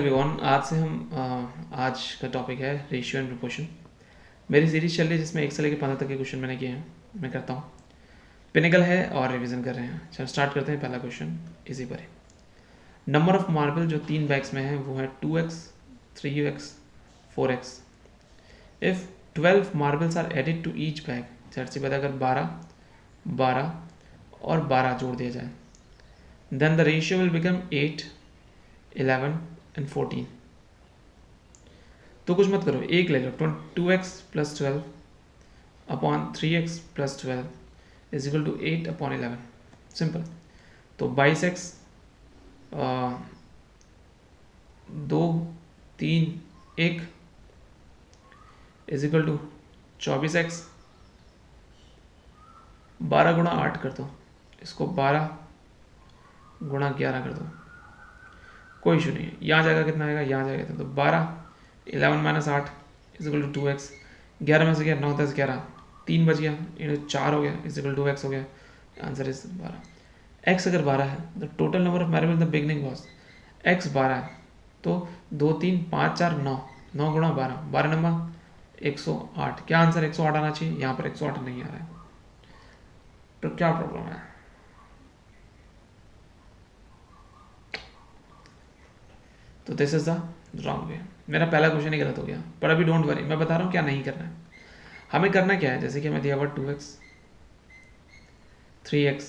Everyone, आज से हम आज का टॉपिक है रेशियो एंड प्रोपोर्शन। मेरी सीरीज चल रही है जिसमें 1 से लेकर 15 तक के क्वेश्चन मैंने किए हैं, मैं करता हूँ। पिनिकल है और रिवीजन कर रहे हैं। चलो स्टार्ट करते हैं। पहला क्वेश्चन इसी पर है। नंबर ऑफ मार्बल जो 3 बैग्स में है वो है 2x, 3x, 4x। If 12 marbles are added to each bag, जैसे सी बात अगर 12, 12 और 12 जोड़ दिया जाए, then the ratio will become 8, 11 and 14। तो कुछ मत करो, एक ले लो। 2x plus 12 upon 3x plus 12 is equal to 8 upon 11। Simple. तो 22x 2 3 1 is equal to 24x 12 गुणा 8 कर दो, इसको 12 गुणा 11 कर दो, कोई इशू नहीं है। यहाँ जाएगा कितना आएगा, यहाँ जाएगा कितना, तो 12 11 minus 8 is equal to 2x। 11 में से गया 9 10 11, 3 बच गया, 4 हो गया इज इक्वल टू x हो गया। Answer is 12। x अगर 12 है the total number of marble in the beginning was x 12 है, तो 2 3 5 4 9, 9 गुणा 12, 12 नंबर 108। क्या आंसर 108 आना चाहिए, यहाँ पर 108 नहीं आ रहा है, तो क्या प्रॉब्लम है। तो this is the wrong way. मेरा पहला क्वेश्चन ही गलत हो गया, पर अभी डोंट वरी, मैं बता रहा हूँ क्या नहीं करना है। हमें करना क्या है, जैसे कि हमें दिया हुआ 2x, 3x,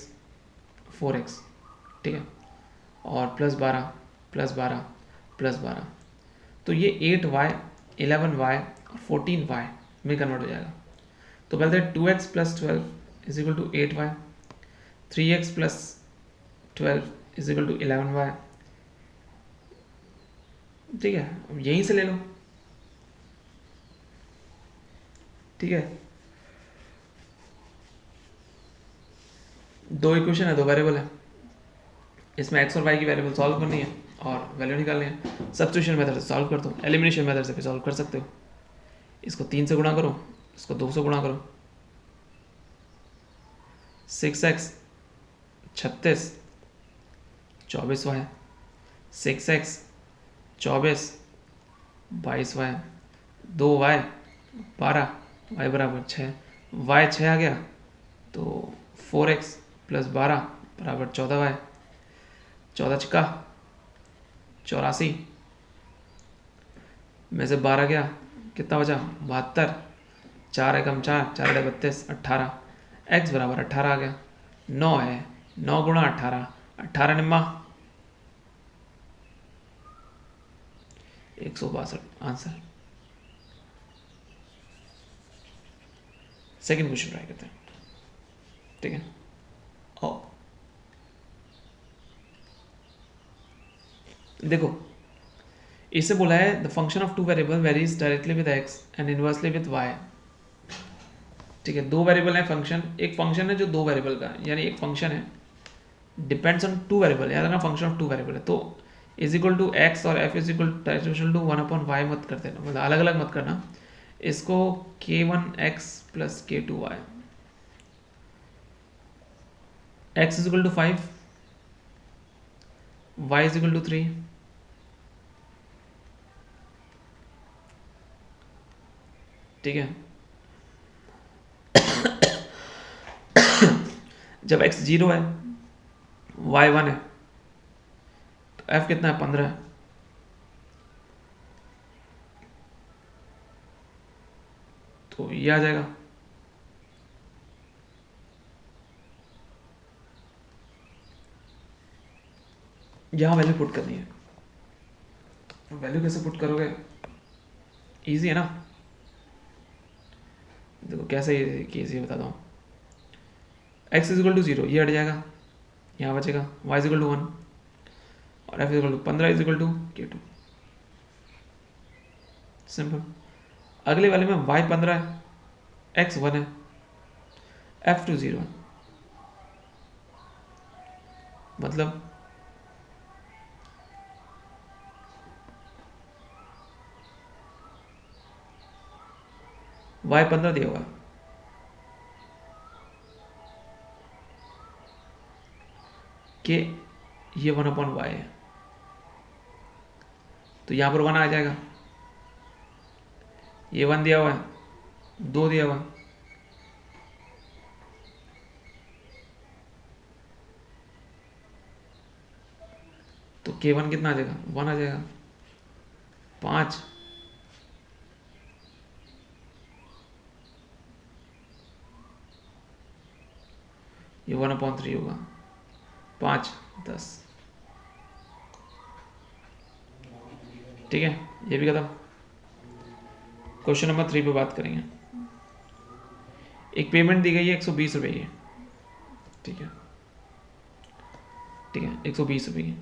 4x, ठीक है, और प्लस 12 प्लस 12 प्लस 12, तो ये 8y 11y और 14y में कन्वर्ट हो जाएगा। तो पहले 2x plus 12 is equal to 8y, 3x plus 12 is equal to 11y, ठीक है। अब यहीं से ले लो, ठीक है। दो इक्वेशन है, दो वेरिएबल है, इसमें x और y की वेरिएबल सॉल्व करनी है और वैल्यू निकालनी है। सब्स्टिट्यूशन मेथड से सॉल्व कर दो, एलिमिनेशन मेथड से भी सॉल्व कर सकते हो। इसको 3 से गुणा करो, इसको 2 से गुणा करो। 6x 36 24y, 6x 24 22y, 2y 12, y बराबर 6, y 6 आ गया, तो 4x प्लस 12 बराबर 14y, 14 छिका 84 में से 12 गया, कितना बचा 72, 4 एकम 4, 4 अड़े 32, 18, x बराबर 18 आ गया। 9 है, 9 गुणा 18, 18 निम्मा 162 आंसर। सेकंड क्वेश्चन ट्राई करते हैं, ठीक है। ओ देखो, इससे बोला है the function of two variable varies directly with x and inversely with y, ठीक है। दो वेरिएबल है फंक्शन, एक फंक्शन है जो दो वेरिएबल का है, यानी एक फंक्शन है डिपेंड्स ऑन टू वेरिएबल, याद है ना, फंक्शन ऑफ टू वेरिएबल है, तो इज इक्वल टू एक्स और f is equal to 1/y मत कर देना, मतलब अलग अलग मत करना। इसको k1x plus k2y, x is equal to 5, y is equal to 3, ठीक है। जब x 0 है, y 1 है, तो f कितना है 15 है, तो ये आ जाएगा। यहाँ वैल्यू पुट करनी है, वैल्यू कैसे पुट करोगे, इजी है ना। देखो कैसे इजी बताता हूँ। x इज इक्वल टू 0, ये हट जाएगा, यहाँ बचेगा y इज इक्वल टू 1 और f is equal to 15 is equal to k2, simple. अगले वाले में y 15 है, x 1 है, f2 0 है, मतलब y 15 दिया हुआ है, कि ये 1/y है, तो यहाँ पर 1 आ जाएगा, ये 1 दिया हुआ है, 2 दिया हुआ है, तो K1 कितना आ जाएगा, 1 आ जाएगा, 5, ये 1/3 होगा, 5, 10। ठीक है, ये भी खत्म। क्वेश्चन नंबर 3 पे बात करेंगे। एक पेमेंट दी गई है 120 रुपये की, ठीक है, ठीक है, 120 रुपये की,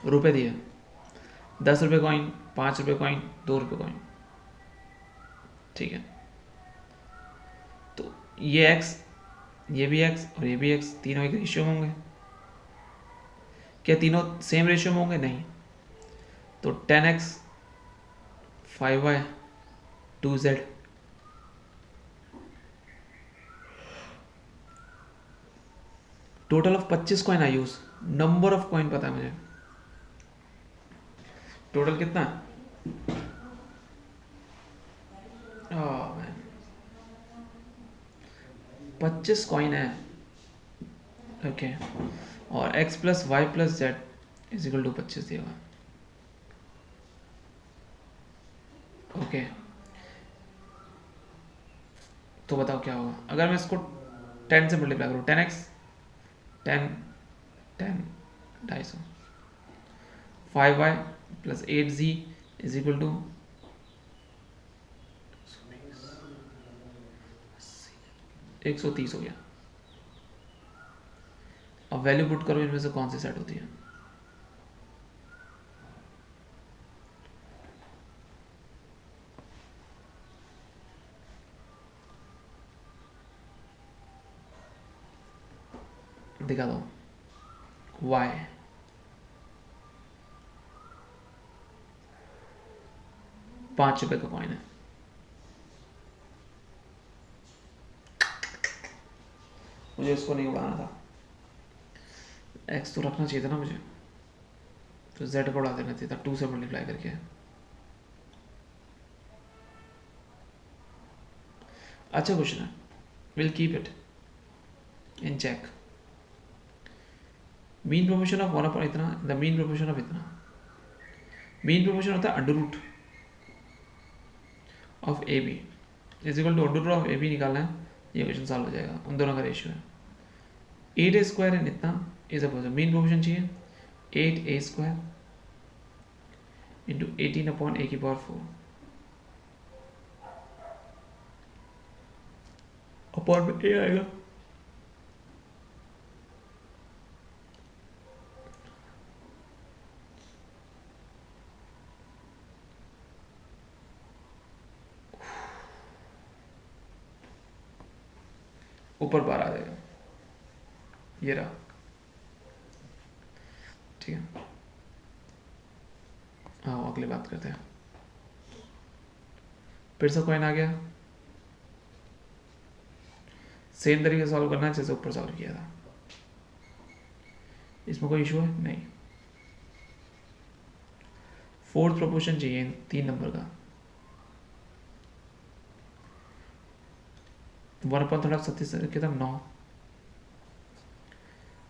रुपये दिए, 10 रुपये कॉइन, 5 रुपये कॉइन, 2 रुपये कॉइन, ठीक है। तो ये एक्स, ये भी एक्स और ये भी एक्स, तीनों एक रेशियो में होंगे। क्या तीनों सेम रेशियो में होंगे? नहीं। तो 10x 5y 2z, total of 25 coin I use, number of coin पता है मुझे, टोटल कितना है? 25 कॉइन है, ओके। और x plus y plus z is equal to 25 दिया हुआ, ओके। तो बताओ क्या होगा अगर मैं इसको 10 से मल्टीप्लाई करूँ, 10x 10 10 250, 5y plus 8z is equal to 130 हो गया। अब वैल्यू पुट करो, इनमें से कौन सी सेट होती है? दिखा दो। y 5 रुपए का कॉइन है, मुझे इसको नहीं उड़ाना था, x तो रखना चाहिए था ना मुझे, तो z को उड़ा देना चाहिए था 2 से मल्टीप्लाई करके। अच्छा क्वेश्चन है, will keep it in check. Mean proportion of 1 upon इतना, द मीन प्रोपोर्शन ऑफ इतना। मीन प्रोपोर्शन होता है under root of a b is equal to under root of a b निकालना है, ये क्वेश्चन सॉल्व हो जाएगा। उन दोनों का रेशियो है 8a स्क्वायर एंड इतना इज अ मीन प्रोपोर्शन चाहिए 8a square into 18 upon a की पावर 4 अपॉन में a आएगा, ऊपर 12 आ जाएगा, ये रहा, ठीक है। हाँ, अगली बात करते हैं। फिर से कॉइन आ गया, सेम तरीके से सॉल्व करना है जैसे ऊपर सॉल्व किया था, इसमें कोई इशू है नहीं। फोर्थ प्रोपोर्शन चाहिए 3 नंबर का, 1 अपॉन थोड़ा 37 कितना 9,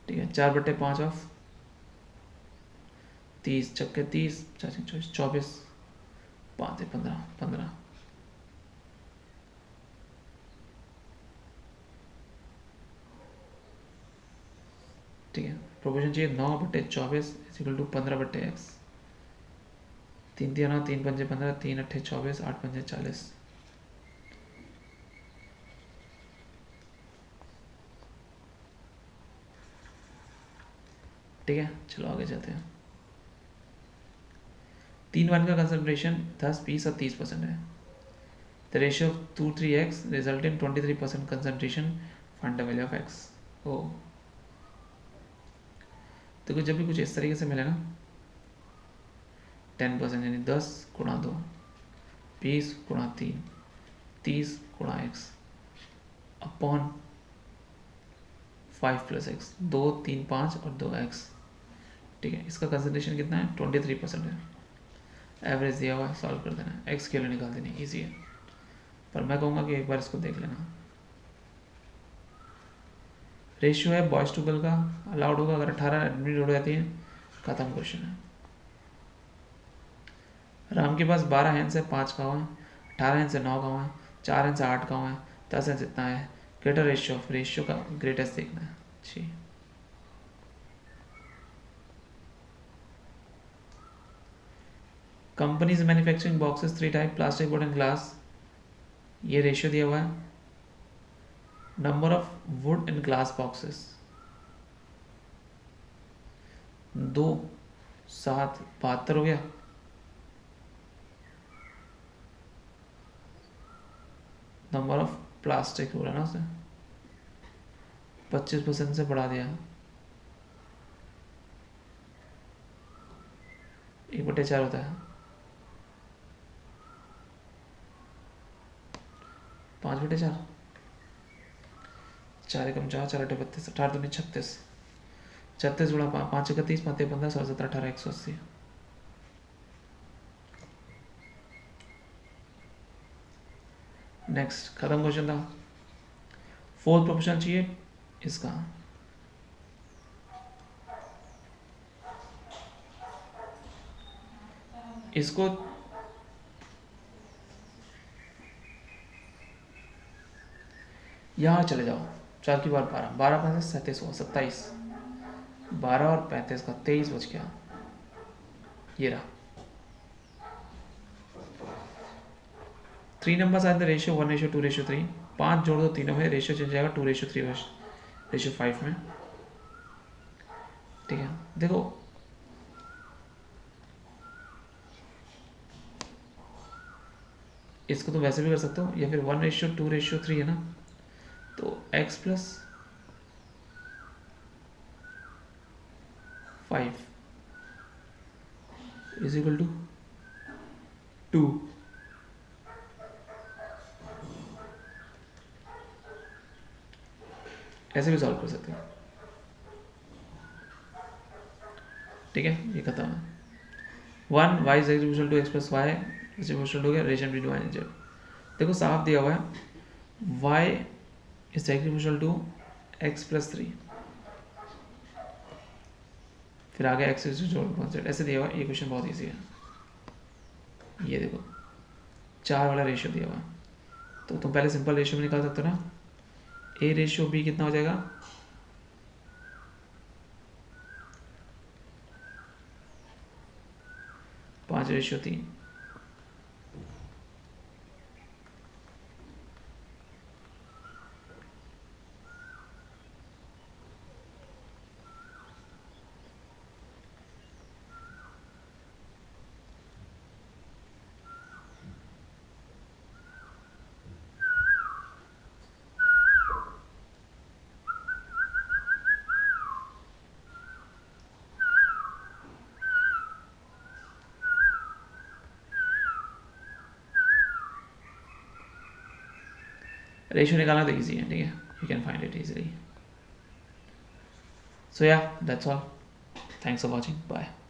ठीक है। 4/5 ऑफ 30 छक्के 30 24 24 5 15 15, ठीक है। प्रोपोर्शन चाहिए 9/24 इक्वल टू 15/x, 3 3 9 3 5 15 3 8 24 8 5 40, ठीक है। चलो आगे चलते हैं। 3 1 का कंसंट्रेशन 10 20 और 30% है। The ratio of 2 3x result in 23% concentration, find the value of x। ओ देखो, जब भी कुछ इस तरीके से मिले ना, 10% यानी 10 गुणा 2, 20 गुणा 3, 30 गुणा x अपॉन 5 प्लस एक्स, 2 3 5 और 2x, ठीक है। इसका कंसंट्रेशन कितना है 23% है। एवरेज दिया हुआ है, सॉल्व कर देना, एक्स की वैल्यू निकाल देनी, ईजी है। पर मैं कहूँगा कि एक बार इसको देख लेना। रेशियो है बॉयज़ टू गर्ल का, अलाउड होगा अगर 18 एडमिट हो जाती है, खत्म क्वेश्चन है। राम के पास 12 हैंस है, 5 गाँव है, 18 हैंस है, 9 गाँव है, 4 हैंस है, 8 गाँव है, 10 हैंस इतना है। ग्रेटर रेशियो ऑफ, रेशियो का ग्रेटेस्ट देखना है। जी, companies manufacturing boxes 3 type, plastic, wood and glass. ये रेशियो दिया हुआ है। Number of wood and glass boxes 2, 7, 72 हो गया। नंबर ऑफ प्लास्टिक हो रहा है ना, उसे 25% से बढ़ा दिया, 1/4 होता है, 5/4, 4 एकम 4, 4 अठे 32, 18 दूनी 36, 36 गुणा 5 31, 5 15, 16 17 18 180। नेक्स्ट, खत्म क्वेश्चन था। फोर्थ प्रोपोर्शन चाहिए इसका, इसको यहाँ चले जाओ, 4 की बार 12, 12 5 37 हुआ, 27, 12 और 35 का 23 बच गया, ये रहा। 3 नंबर्स आए थे, रेशियो 1:2:3, 5 जोड़ दो तीनों में, रेशियो चेंज जाएगा 2:3 रेशियो 5 में। ठीक है, देखो इसको तो वैसे भी कर सकते हो, या फिर 1:2:3 है ना, तो x plus 5 is equal to 2। ऐसे भी सॉल्व कर सकते हो। ठीक है, ये खत्म है। 1 y is equal to x plus y is equal to ration d y z. देखो साफ दिया हुआ है, y is equal to x plus 3, फिर आगे एक्स जेड, ऐसे दिया हुआ है। ये क्वेश्चन बहुत ईजी है। ये देखो 4 वाला रेशियो दिया हुआ है, तो तुम पहले सिंपल रेशियो में निकाल सकते हो ना, a रेशियो b कितना हो जाएगा, 5:3। रेशियो निकालना तो ईजी है, ठीक है, you can find it easily. So या that's all, thanks for watching, bye.